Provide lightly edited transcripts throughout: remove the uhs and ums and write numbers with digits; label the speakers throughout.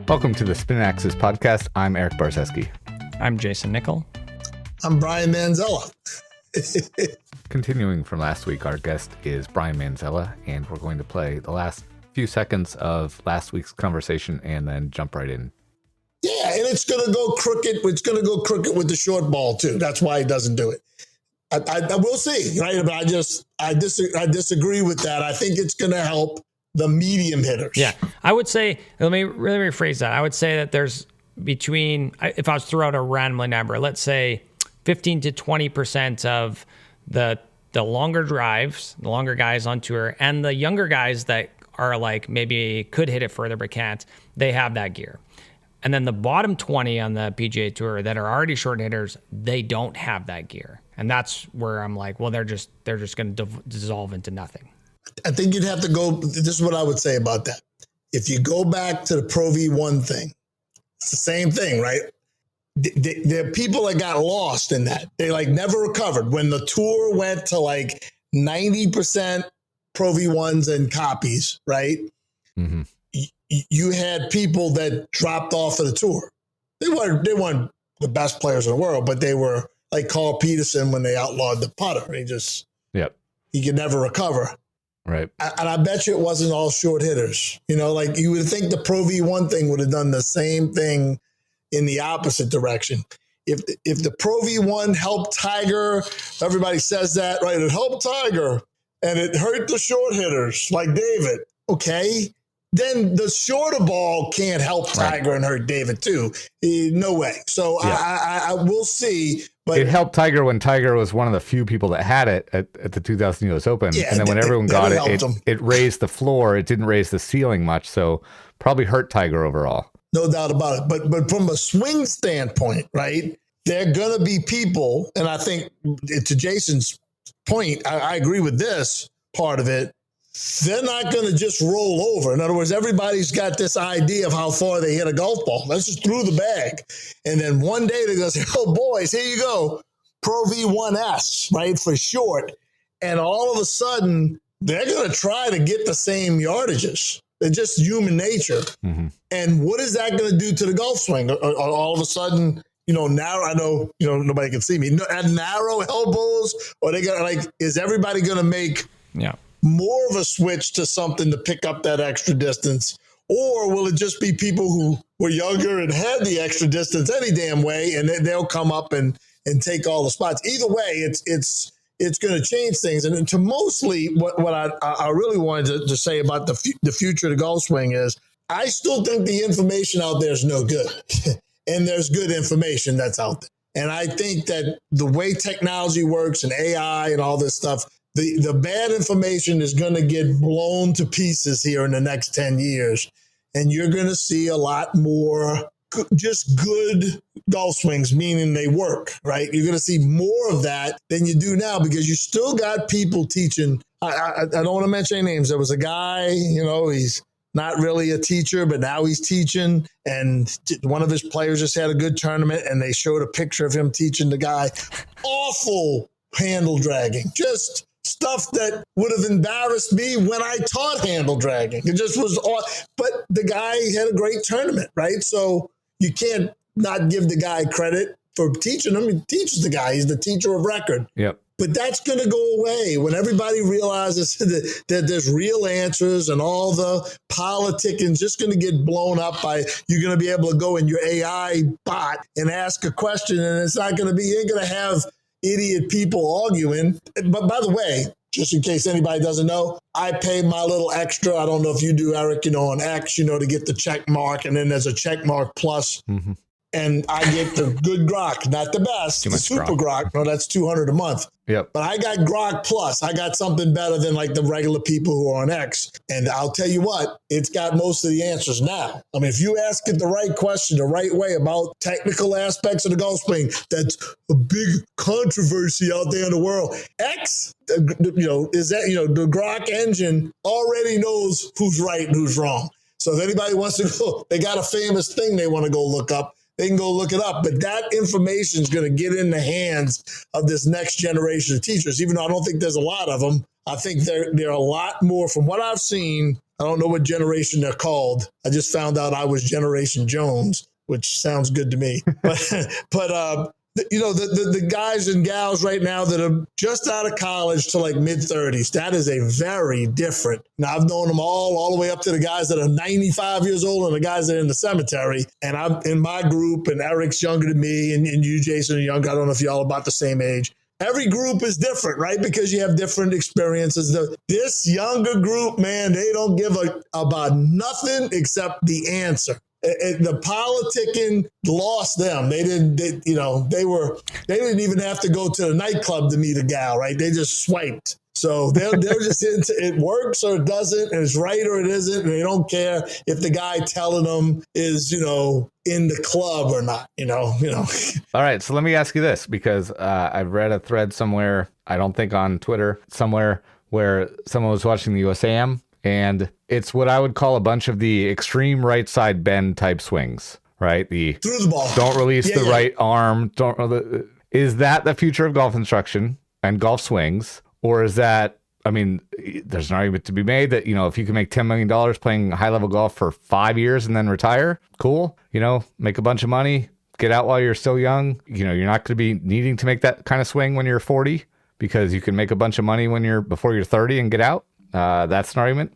Speaker 1: Welcome to the Spin Axis podcast. I'm Erik Barzeski.
Speaker 2: I'm Jayson Nickol.
Speaker 3: I'm Brian Manzella.
Speaker 1: Continuing from last week, our guest is Brian Manzella, and we're going to play the last few seconds of last week's conversation and then jump right in.
Speaker 3: Yeah, and it's going to go crooked. It's going to go crooked with the short ball, too. That's why he doesn't do it. I will see, right? But I disagree with that. I think it's going to help the medium hitters.
Speaker 2: Yeah, I would say, let me really rephrase that. I would say that there's between, if I was to throw out a random number, let's say 15 to 20% of the longer drives, the longer guys on tour, and the younger guys that are like maybe could hit it further but can't, they have that gear. And then the bottom 20 on the PGA Tour that are already short hitters, they don't have that gear. And that's where I'm like, well, they're just going to dissolve into nothing.
Speaker 3: I think you'd have to go. This is what I would say about that. If you go back to the Pro V1 thing, it's the same thing, right? There are people that got lost in that. They like never recovered. When the tour went to like 90% Pro V1s and copies, right? Mm-hmm. You had people that dropped off of the tour. They weren't the best players in the world, but they were like Carl Peterson when they outlawed the putter. He could never recover.
Speaker 1: Right.
Speaker 3: And I bet you it wasn't all short hitters. You know, like you would think the Pro V1 thing would have done the same thing in the opposite direction. If the Pro V1 helped Tiger, everybody says that, right? It helped Tiger and it hurt the short hitters like David. Okay. Then the shorter ball can't help Tiger and hurt David too. No way. So yeah. I will see. But
Speaker 1: it helped Tiger when Tiger was one of the few people that had it at the 2000 U.S. Open. Yeah, and then when everyone got it raised the floor. It didn't raise the ceiling much. So probably hurt Tiger overall.
Speaker 3: No doubt about it. But from a swing standpoint, right, there are going to be people, and I think to Jason's point, I agree with this part of it. They're not going to just roll over. In other words, everybody's got this idea of how far they hit a golf ball. That's just through the bag. And then one day they're going to say, oh, boys, here you go. Pro V1S, right, for short. And all of a sudden, they're going to try to get the same yardages. It's just human nature. Mm-hmm. And what is that going to do to the golf swing? All of a sudden, narrow, I know, nobody can see me, narrow elbows, or they got like, is everybody going to make more of a switch to something to pick up that extra distance? Or will it just be people who were younger and had the extra distance any damn way, and they'll come up and take all the spots? Either way, it's going to change things. And to mostly what I really wanted to say about the future of the golf swing is I still think the information out there is no good. And there's good information that's out there. And I think that the way technology works and AI and all this stuff, the bad information is going to get blown to pieces here in the next 10 years. And you're going to see a lot more just good golf swings, meaning they work, right? You're going to see more of that than you do now because you still got people teaching. I don't want to mention any names. There was a guy, he's not really a teacher, but now he's teaching. And one of his players just had a good tournament and they showed a picture of him teaching the guy. Awful handle dragging. Just stuff that would have embarrassed me when I taught handle dragging. It just was odd. But the guy had a great tournament, right? So you can't not give the guy credit for teaching him. He teaches the guy. He's the teacher of record.
Speaker 1: Yep.
Speaker 3: But that's going to go away when everybody realizes that there's real answers and all the politicking just going to get blown up by you're going to be able to go in your AI bot and ask a question, and it's not going to be, you ain't going to have idiot people arguing. But by the way, just in case anybody doesn't know, I pay my little extra. I don't know if you do, Erik, on X, to get the check mark. And then there's a check mark plus. Mm-hmm. And I get the good grok, not the best, the super grok. No, that's $200 a month.
Speaker 1: Yep.
Speaker 3: But I got grok plus. I got something better than like the regular people who are on X. And I'll tell you what, it's got most of the answers now. I mean, if you ask it the right question, the right way about technical aspects of the golf swing, that's a big controversy out there in the world. X, is that, the grok engine already knows who's right and who's wrong. So if anybody wants to go, they got a famous thing they want to go look up. They can go look it up. But that information is going to get in the hands of this next generation of teachers, even though I don't think there's a lot of them. I think they're a lot more, from what I've seen. I don't know what generation they're called. I just found out I was Generation Jones, which sounds good to me. But the guys and gals right now that are just out of college to like mid-30s, that is a very different. Now, I've known them all the way up to the guys that are 95 years old and the guys that are in the cemetery. And I'm in my group, and Erik's younger than me, and you, Jayson, are younger. I don't know if y'all about the same age. Every group is different, right? Because you have different experiences. This younger group, man, they don't give about nothing except the answer. The politicking lost them. They didn't even have to go to the nightclub to meet a gal, right? They just swiped. So they're just into it works or it doesn't, and it's right or it isn't, and they don't care if the guy telling them is, in the club or not,
Speaker 1: All right, so let me ask you this, because I've read a thread somewhere, I don't think on Twitter, somewhere where someone was watching the USAM, and it's what I would call a bunch of the extreme right side bend type swings, right? Through
Speaker 3: the ball.
Speaker 1: Don't release the right arm. Is that the future of golf instruction and golf swings? Or is that, there's an argument to be made that, if you can make $10 million playing high-level golf for 5 years and then retire, cool. Make a bunch of money, get out while you're still young. You're not going to be needing to make that kind of swing when you're 40 because you can make a bunch of money before you're 30 and get out. That's an argument.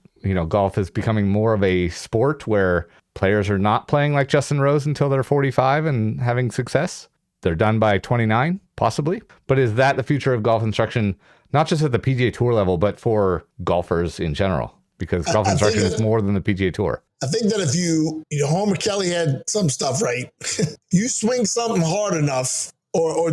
Speaker 1: Golf is becoming more of a sport where players are not playing like Justin Rose until they're 45 and having success. They're done by 29, possibly. But is that the future of golf instruction? Not just at the PGA Tour level, but for golfers in general, because golf instruction is more than the PGA Tour.
Speaker 3: I think that if Homer Kelly had some stuff right, you swing something hard enough or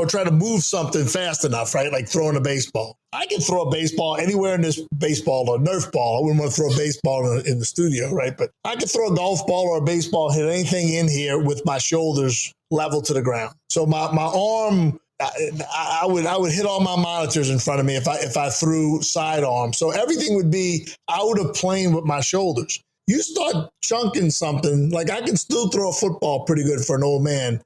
Speaker 3: try to move something fast enough, right? Like throwing a baseball. I can throw a baseball anywhere in this baseball or Nerf ball. I wouldn't want to throw a baseball in the studio, right? But I can throw a golf ball or a baseball, hit anything in here with my shoulders level to the ground. So my arm, I would hit all my monitors in front of me if I threw sidearm. So everything would be out of plane with my shoulders. You start chunking something, like I can still throw a football pretty good for an old man.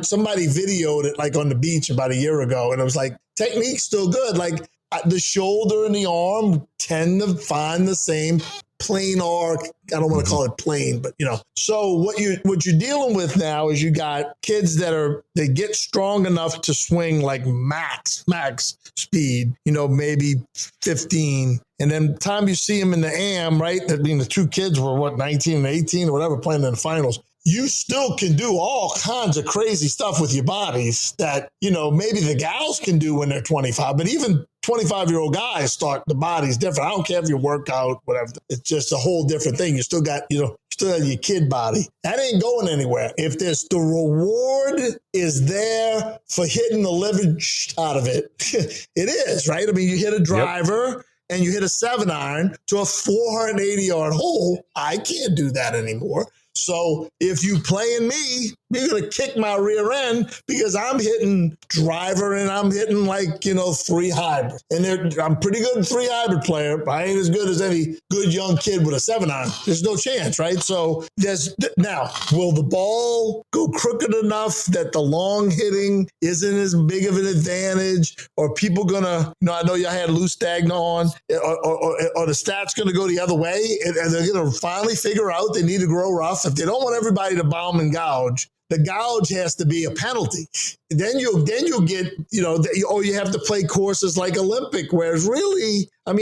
Speaker 3: Somebody videoed it like on the beach about a year ago, and it was like, technique's still good. Like the shoulder and the arm tend to find the same plane arc. I don't want to call it plane, but So what you're dealing with now is you got kids they get strong enough to swing like max speed, maybe 15. And then the time you see them in the AM, right? The two kids were 19 and 18 or whatever, playing in the finals. You still can do all kinds of crazy stuff with your bodies that, maybe the gals can do when they're 25, but even 25-year-old guys the body's different. I don't care if you work out, whatever. It's just a whole different thing. You still got, still have your kid body. That ain't going anywhere. If the reward is there for hitting the living out of it, it is, right? You hit a driver and you hit a 7-iron to a 480-yard hole. I can't do that anymore. So if you playing me, you're going to kick my rear end because I'm hitting driver and I'm hitting 3 hybrid. And I'm pretty good 3 hybrid player. But I ain't as good as any good young kid with a 7-iron. There's no chance, right? So now, will the ball go crooked enough that the long hitting isn't as big of an advantage? Or people going to, I know y'all had Lou Stagna on, or the stats going to go the other way, and they're going to finally figure out they need to grow rough. If they don't want everybody to bomb and gouge, the gouge has to be a penalty. Then you'll get, you have to play courses like Olympic, whereas really, I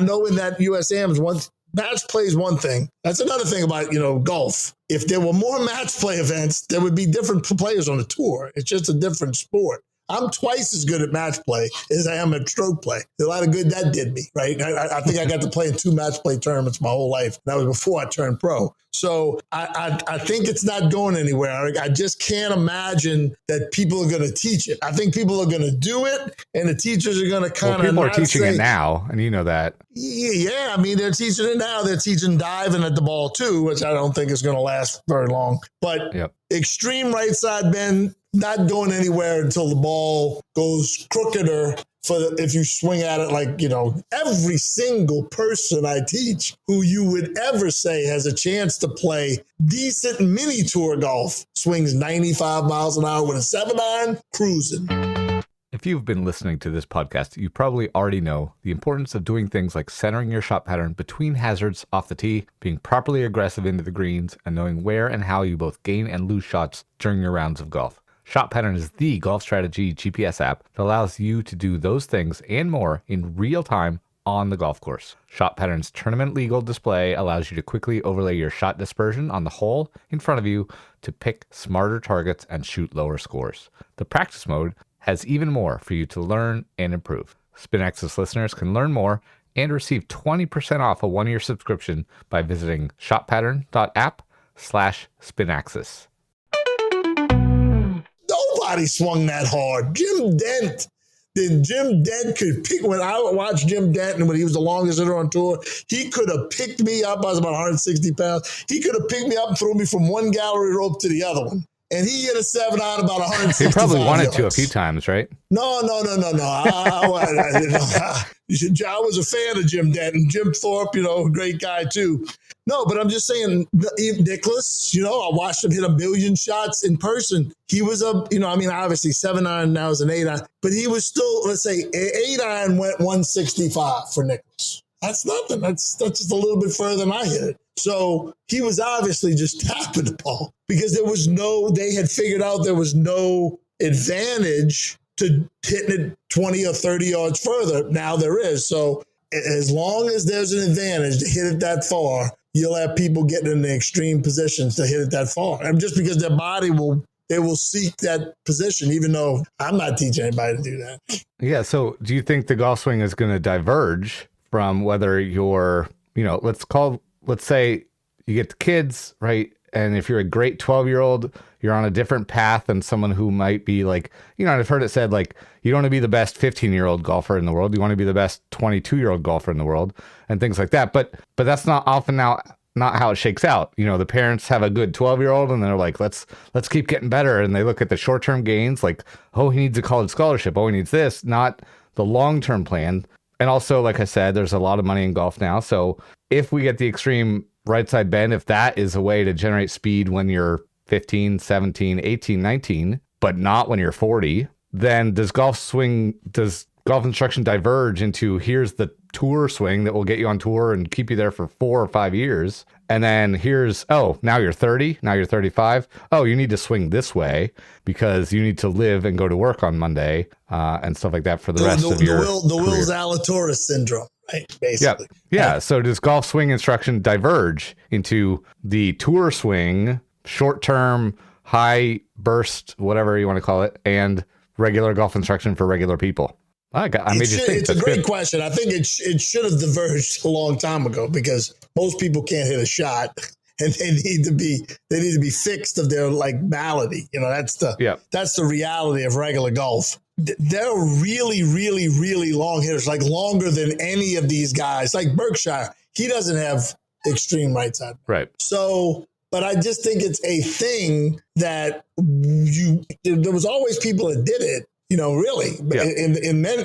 Speaker 3: know in that USAMs, match play is one thing. That's another thing about, golf. If there were more match play events, there would be different players on the tour. It's just a different sport. I'm twice as good at match play as I am at stroke play. A lot of good that did me, right? I think I got to play in 2 match play tournaments my whole life. That was before I turned pro. So I think it's not going anywhere. I just can't imagine that people are going to teach it. I think people are going to do it, and the teachers are going to kind of
Speaker 1: people are teaching it now, and you know that.
Speaker 3: Yeah, they're teaching it now. They're teaching diving at the ball too, which I don't think is going to last very long. But extreme right side bend, not going anywhere until the ball goes crookeder if you swing at it like, every single person I teach who you would ever say has a chance to play decent mini tour golf swings 95 miles an hour with a 7-iron cruising.
Speaker 1: If you've been listening to this podcast, you probably already know the importance of doing things like centering your shot pattern between hazards off the tee, being properly aggressive into the greens, and knowing where and how you both gain and lose shots during your rounds of golf. Shot Pattern is the golf strategy GPS app that allows you to do those things and more in real time on the golf course. Shot Pattern's tournament legal display allows you to quickly overlay your shot dispersion on the hole in front of you to pick smarter targets and shoot lower scores. The practice mode has even more for you to learn and improve. Spin Access listeners can learn more and receive 20% off a 1-year subscription by visiting shotpattern.app/spinaccess.
Speaker 3: Nobody swung that hard. Jim Dent could pick, when I watched Jim Dent and when he was the longest hitter on tour, he could have picked me up. I was about 160 pounds. He could have picked me up and threw me from one gallery rope to the other one. And he hit a 7-iron about 165
Speaker 1: He probably wanted
Speaker 3: yards.
Speaker 1: to a few times, right?
Speaker 3: No. I was a fan of Jim Denton. Jim Thorpe, great guy too. No, but I'm just saying, Nicholas, I watched him hit a million shots in person. He was obviously 7-iron, now is an 8-iron, but he was still, let's say, 8-iron went 165 for Nicholas. That's nothing. That's just a little bit further than I hit it. So he was obviously just tapping the ball because they had figured out there was no advantage to hitting it 20 or 30 yards further. Now there is. So as long as there's an advantage to hit it that far, you'll have people getting in the extreme positions to hit it that far. And just because their body will seek that position, even though I'm not teaching anybody to do that.
Speaker 1: Yeah. So do you think the golf swing is going to diverge from whether you're, let's say you get the kids, right? And if you're a great 12-year-old, you're on a different path than someone who might be like, I've heard it said, like, you don't want to be the best 15-year-old golfer in the world. You want to be the best 22-year-old golfer in the world and things like that. But that's not often not how it shakes out. The parents have a good 12-year-old and they're like, let's keep getting better. And they look at the short-term gains like, oh, he needs a college scholarship. Oh, he needs this, not the long-term plan. And also, like I said, there's a lot of money in golf now. So if we get the extreme right side bend, if that is a way to generate speed when you're 15, 17, 18, 19, but not when you're 40, then does golf instruction diverge into here's the tour swing that will get you on tour and keep you there for 4 or 5 years. And then now you're 30, now you're 35. Oh, you need to swing this way because you need to live and go to work on Monday and stuff like that for the rest of your career.
Speaker 3: The Will Zalatoris syndrome, right? Basically.
Speaker 1: Yeah. So does golf swing instruction diverge into the tour swing, short-term, high burst, whatever you want to call it, and regular golf instruction for regular people?
Speaker 3: It's a great question. I think it should have diverged a long time ago because most people can't hit a shot and they need to be fixed of their malady. That's the reality of regular golf. They're really, really, really long hitters, like longer than any of these guys. Like Berkshire, he doesn't have extreme right side.
Speaker 1: Right.
Speaker 3: So, but I just think it's a thing that there was always people that did it. Really,
Speaker 1: yeah.
Speaker 3: in men,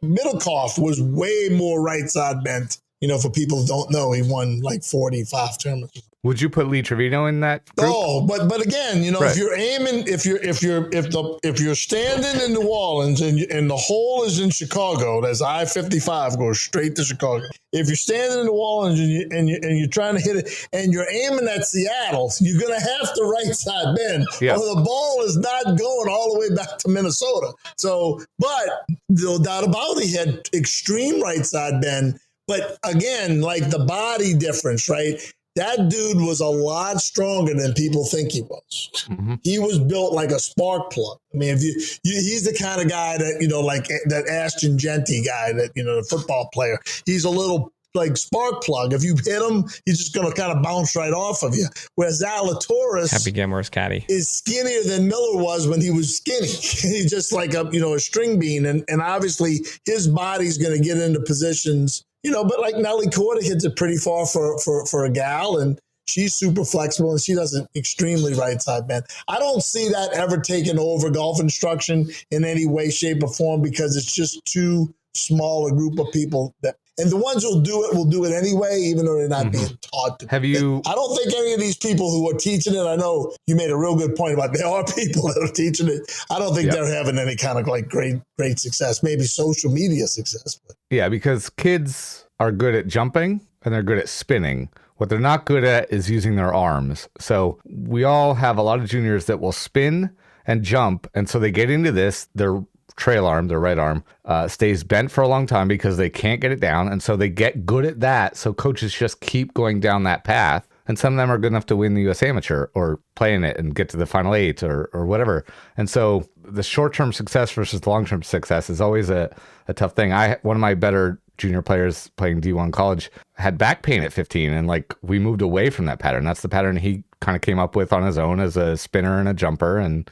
Speaker 3: Middlecoff was way more right side bent. For people who don't know, he won like 45 tournaments.
Speaker 1: Would you put Lee Trevino in that group?
Speaker 3: Oh, but again,
Speaker 1: right.
Speaker 3: If you're aiming, if you're standing in New Orleans and the hole is in Chicago, that's I-55 goes straight to Chicago. If you're standing in New Orleans and you're trying to hit it and you're aiming at Seattle, you're gonna have to right side bend, or the ball is not going all the way back to Minnesota. So, but no doubt about it, he had extreme right side bend. But again, like the body difference, right? That dude was a lot stronger than people think he was. Mm-hmm. He was built like a spark plug. I mean, he's the kind of guy that, like that Ashton Genty guy that, the football player. He's a little like spark plug. If you hit him, he's just going to kind of bounce right off of you. Whereas Zalatoris
Speaker 2: Happy Gilmore's caddy
Speaker 3: is skinnier than Miller was when he was skinny. He's just like a string bean. And obviously his body's going to get into positions, but like Nelly Korda hits it pretty far for a gal, and she's super flexible and she doesn't extremely right side bend. I don't see that ever taking over golf instruction in any way, shape, or form because it's just too small a group of people that. And the ones who'll do it anyway, even though they're not being taught to.
Speaker 1: Have you?
Speaker 3: I don't think any of these people who are teaching it, I know you made a real good point about there are people that are teaching it. I don't think they're having any kind of like great success, maybe social media success. But.
Speaker 1: Yeah, because kids are good at jumping and they're good at spinning. What they're not good at is using their arms. So we all have a lot of juniors that will spin and jump. And so they get into this, their trail arm, their right arm, stays bent for a long time because they can't get it down. And so they get good at that. So coaches just keep going down that path. And some of them are good enough to win the U.S. Amateur or play in it and get to the final 8 or whatever. And so the short-term success versus the long-term success is always a tough thing. One of my better junior players playing D1 college had back pain at 15, and like we moved away from that pattern. That's the pattern he kind of came up with on his own as a spinner and a jumper, and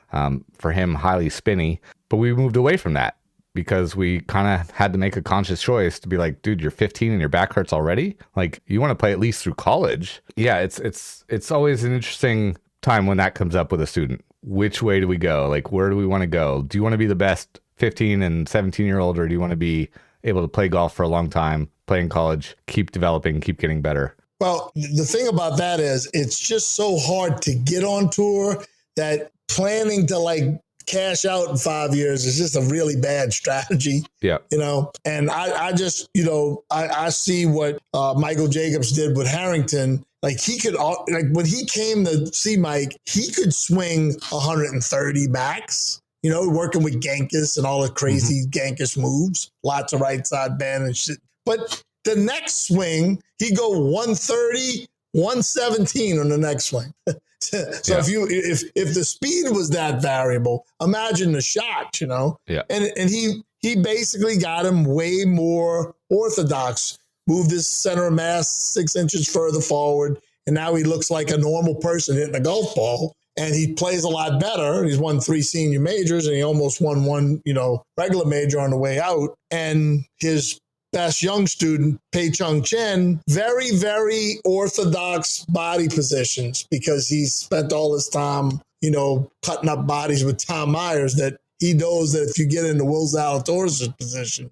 Speaker 1: for him, highly spinny. But we moved away from that because we kind of had to make a conscious choice to be like, dude, you're 15 and your back hurts already. Like, you want to play at least through college. Yeah, it's always an interesting time when that comes up with a student. Which way do we go? Like, where do we want to go? Do you want to be the best 15 and 17-year-old, or do you want to be able to play golf for a long time, play in college, keep developing, keep getting better?
Speaker 3: Well, the thing about that is it's just so hard to get on tour that planning to like cash out in 5 years is just a really bad strategy.
Speaker 1: Yeah.
Speaker 3: You know, and I just, you know, I see what Michael Jacobs did with Harrington. Like he could, like when he came to see Mike, he could swing 130 max, you know, working with Genghis and all the crazy Genghis moves, lots of right side bend and shit. But the next swing, he'd go 130, 117 on the next swing. So if the speed was that variable, imagine the shot, you know?
Speaker 1: Yeah.
Speaker 3: And he basically got him way more orthodox, moved his center of mass 6 inches further forward, and now he looks like a normal person hitting a golf ball. And he plays a lot better. He's won 3 senior majors, and he almost won 1, you know, regular major on the way out. And his best young student, Pei Chung Chen, very, very orthodox body positions because he spent all his time, you know, cutting up bodies with Tom Myers, that he knows that if you get into Will Zalatoris' position,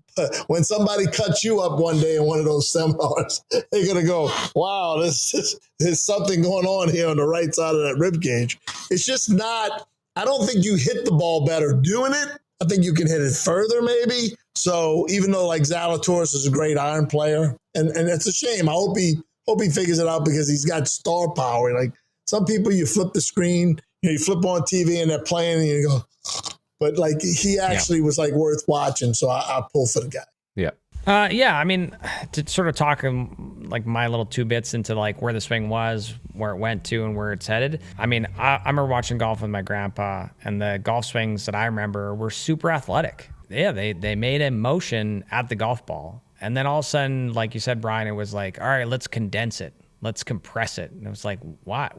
Speaker 3: when somebody cuts you up one day in one of those seminars, they're going to go, wow, there's something going on here on the right side of that rib cage. It's just not, I don't think you hit the ball better doing it. I think you can hit it further maybe. So even though like Zalatoris is a great iron player, and it's a shame. I hope he figures it out because he's got star power. Like some people, you flip the screen, you flip on TV and they're playing and you go, but like he actually was like worth watching. So I pull for the guy.
Speaker 1: Yeah.
Speaker 2: Yeah, I mean, to sort of talk like my little 2 bits into like where the swing was, where it went to, and where it's headed. I mean, I remember watching golf with my grandpa, and the golf swings that I remember were super athletic. Yeah, they made a motion at the golf ball, and then all of a sudden, like you said, Brian, it was like, all right, let's condense it, let's compress it, and it was like, why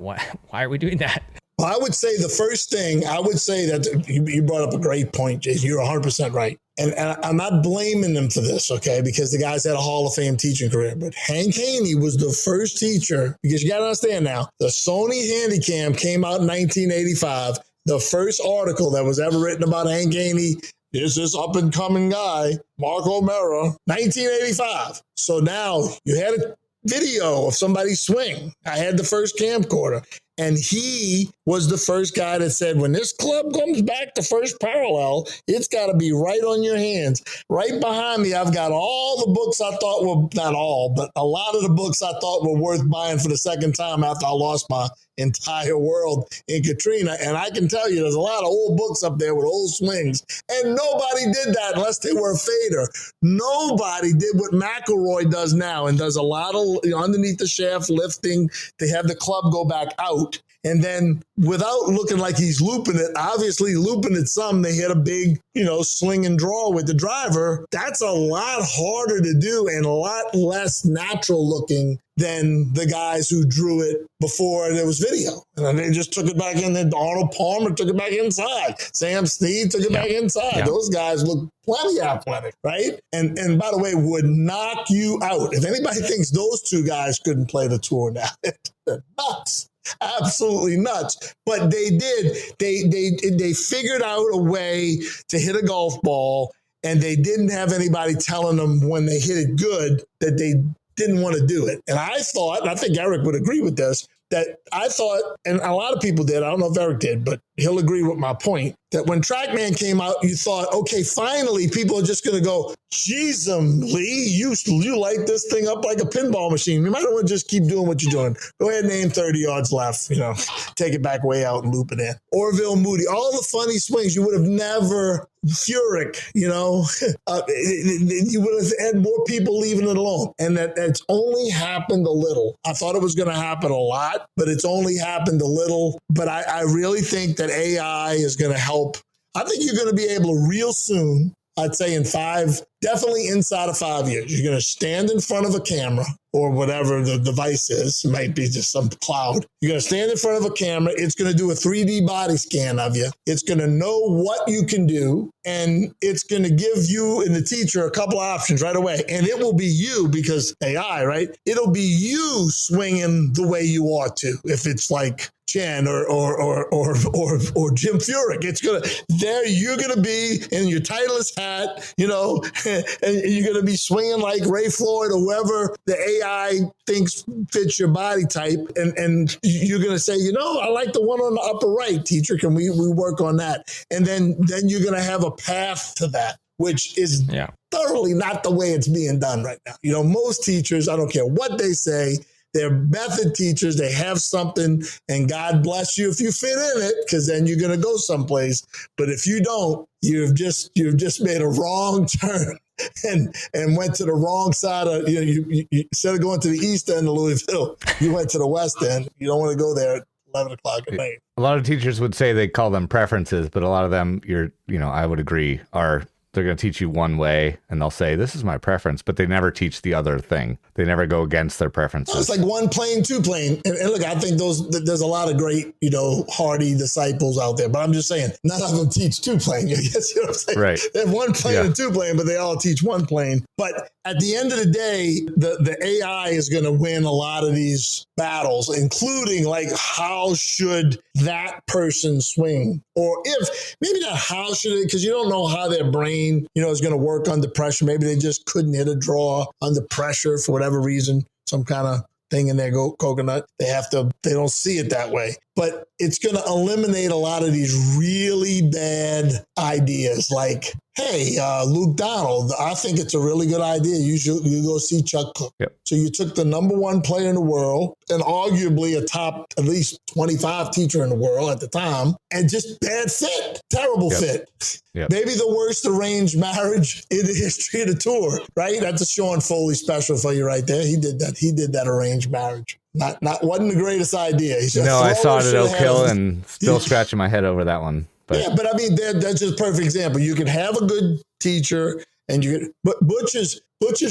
Speaker 2: are we doing that?
Speaker 3: Well, I would say the first thing, I would say that you brought up a great point, Jayson. You're 100% right. And I'm not blaming them for this, okay, because the guy's had a Hall of Fame teaching career. But Hank Haney was the first teacher, because you got to understand now, the Sony Handycam came out in 1985. The first article that was ever written about Hank Haney is this up-and-coming guy, Mark O'Mara, 1985. So now you had a video of somebody swing. I had the first camcorder. And he was the first guy that said, when this club comes back to first parallel, it's got to be right on your hands. Right behind me, I've got all the books I thought were, not all, but a lot of the books I thought were worth buying for the second time after I lost my entire world in Katrina. And I can tell you, there's a lot of old books up there with old swings. And nobody did that unless they were a fader. Nobody did what McIlroy does now and does a lot of underneath the shaft lifting to have the club go back out. And then without looking like he's looping it, obviously looping it some, they hit a big, sling and draw with the driver. That's a lot harder to do and a lot less natural looking than the guys who drew it before there was video. And then they just took it back in. Then Arnold Palmer took it back inside. Sam Snead took it back inside. Yeah. Those guys look plenty athletic, right? And by the way, would knock you out. If anybody thinks those 2 guys couldn't play the tour now, they're nuts. Absolutely nuts. But they did. They figured out a way to hit a golf ball and they didn't have anybody telling them when they hit it good that they didn't want to do it. And I thought, and I think Erik would agree with this, that I thought, and a lot of people did, I don't know if Erik did, but he'll agree with my point, that when TrackMan came out, you thought, okay, finally people are just going to go, geez, Lee, you light this thing up like a pinball machine. You might want to just keep doing what you're doing. Go ahead and name 30 yards left, take it back way out and loop it in. Orville Moody, all the funny swings you would have never, Furyk, you would have had more people leaving it alone. And that's only happened a little. I thought it was going to happen a lot, but it's only happened a little. But I really think that AI is going to help. I think you're going to be able to real soon, I'd say definitely inside of 5 years, you're going to stand in front of a camera or whatever the device is. It might be just some cloud. You're going to stand in front of a camera. It's going to do a 3D body scan of you. It's going to know what you can do, and it's going to give you and the teacher a couple of options right away. And it will be you, because AI, right? It'll be you swinging the way you ought to. If it's like Chen or Jim Furyk, you're gonna be in your Titleist hat, and you're gonna be swinging like Ray Floyd or whoever the AI thinks fits your body type, and you're gonna say, I like the one on the upper right, teacher. Can we work on that? And then you're gonna have a path to that, which is thoroughly not the way it's being done right now. Most teachers, I don't care what they say, they're method teachers. They have something, and God bless you if you fit in it, because then you're going to go someplace. But if you don't, you've just made a wrong turn and went to the wrong side of, you instead of going to the east end of Louisville, you went to the west end. You don't want to go there at 11 o'clock at night.
Speaker 1: A lot of teachers would say they call them preferences, but a lot of them, I would agree, they're going to teach you one way, and they'll say, this is my preference, but they never teach the other thing. They never go against their preferences.
Speaker 3: It's like one plane, two plane. And look, I think there's a lot of great, hardy disciples out there, but I'm just saying, none of them teach two plane. You know what I'm saying?
Speaker 1: Right.
Speaker 3: They have one plane and two plane, but they all teach one plane. But at the end of the day, the AI is going to win a lot of these battles, including like, how should that person swing? Or if, maybe not how should it, because you don't know how their brain, is going to work under pressure. Maybe they just couldn't hit a draw under pressure for whatever reason, some kind of thing in their coconut. They don't see it that way. But it's going to eliminate a lot of these really bad ideas like, hey, Luke Donald, I think it's a really good idea. You go see Chuck Cook.
Speaker 1: Yep.
Speaker 3: So you took the number one player in the world and arguably a top at least 25 teacher in the world at the time, and just bad fit, terrible fit.
Speaker 1: Yep.
Speaker 3: Maybe the worst arranged marriage in the history of the tour, right? That's a Sean Foley special for you right there. He did that arranged marriage. Wasn't the greatest idea.
Speaker 1: No, I saw it at Oak Hill and still scratching my head over that one. But. Yeah,
Speaker 3: but I mean, that's just a perfect example. You can have a good teacher, but Butch has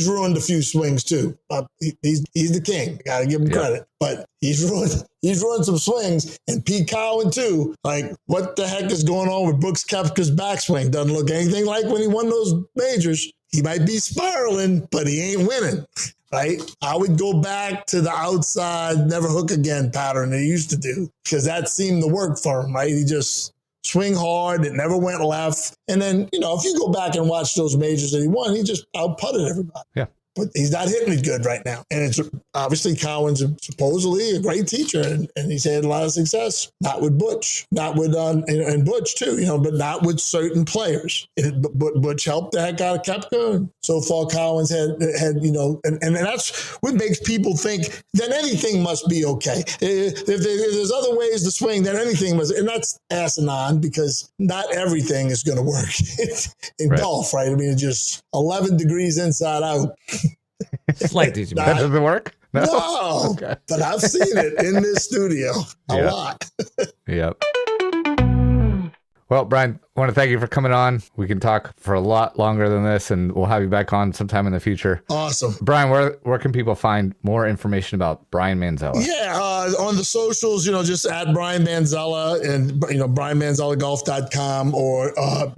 Speaker 3: ruined a few swings too. He's the king. Got to give him credit. But he's ruined some swings, and Pete Cowan too. Like, what the heck is going on with Brooks Koepka's backswing? Doesn't look anything like when he won those majors. He might be spiraling, but he ain't winning. Right? I would go back to the outside, never hook again pattern they used to do, because that seemed to work for him, right? He just swing hard. It never went left. And then, if you go back and watch those majors that he won, he just out-putted everybody.
Speaker 1: Yeah.
Speaker 3: But he's not hitting it good right now. And it's obviously Cowan's supposedly a great teacher, and he's had a lot of success. Not with Butch, not with and Butch too, but not with certain players. But Butch helped the heck out of Koepka. So far, Cowan's had and that's what makes people think that anything must be okay. If there's other ways to swing, then anything must, and that's asinine, because not everything is going to work in golf, right? I mean, it's just 11 degrees inside out.
Speaker 2: It's like these.
Speaker 1: That doesn't work?
Speaker 3: No, okay. But I've seen it in this studio a lot.
Speaker 1: Yep. Well, Brian, I want to thank you for coming on. We can talk for a lot longer than this, and we'll have you back on sometime in the future.
Speaker 3: Awesome.
Speaker 1: Brian, where can people find more information about Brian Manzella?
Speaker 3: Yeah, on the socials, just at Brian Manzella and, BrianManzellaGolf.com, or, I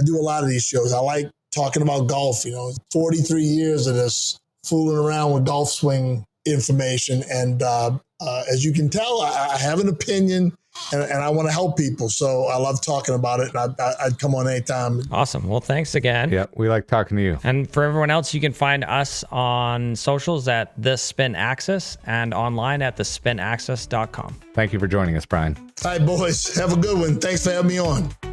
Speaker 3: do a lot of these shows. I like talking about golf, 43 years of this fooling around with golf swing information. And as you can tell, I have an opinion. and I want to help people. So I love talking about it. And I'd come on anytime.
Speaker 2: Awesome. Well, thanks again.
Speaker 1: Yeah, we like talking to you.
Speaker 2: And for everyone else, you can find us on socials at The Spin Axis and online at thespinaxis.com.
Speaker 1: Thank you for joining us, Brian.
Speaker 3: All right, boys. Have a good one. Thanks for having me on.